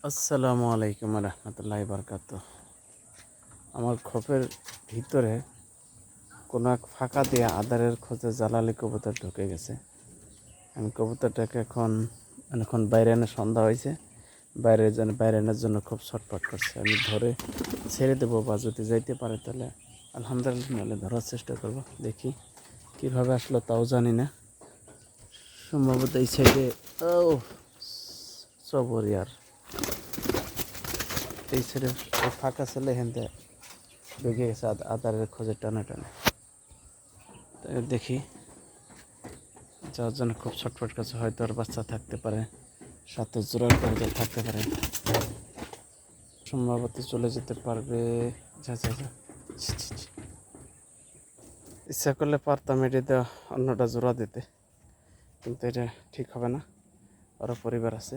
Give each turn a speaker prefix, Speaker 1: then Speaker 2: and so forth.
Speaker 1: আসসালামু আলাইকুম রহমতুল্লাহি বারকাতুহ। আমার খোপের ভিতরে কোনো এক ফাঁকা দিয়ে আদারের খোঁজে জালালি কবুতর ঢুকে গেছে। আমি কবুতরটাকে এখন বাইরে এনে সন্ধ্যা হয়েছে, বাইরে আনার জন্য খুব ছটফট করছে। আমি ধরে ছেড়ে দেবো বা যদি যাইতে পারে তাহলে আলহামদুলিল্লাহ, নাহলে ধরার চেষ্টা করব। দেখি কীভাবে আসলো তাও জানি না, সম্ভবত এই সাইডে। ও সবরিয়ার এই সাইডে ফাঁকা ছেলে হেনতে ঢুকে গেছে আদারের খোঁজে টানে টানে। তাই দেখি, যাওয়ার জন্য খুব ছটফট করছে। হয়তো আর বাচ্চা থাকতে পারে, সাথে জোড়ার কবুতর থাকতে পারে, সম্ভবত চলে যেতে পারবে। যা যা যা, ছি, ছি, ছি। ইচ্ছা করলে পারতাম এটিতে অন্যটা জোড়া দিতে, কিন্তু এটা ঠিক হবে না, ওরা পরিবার আছে।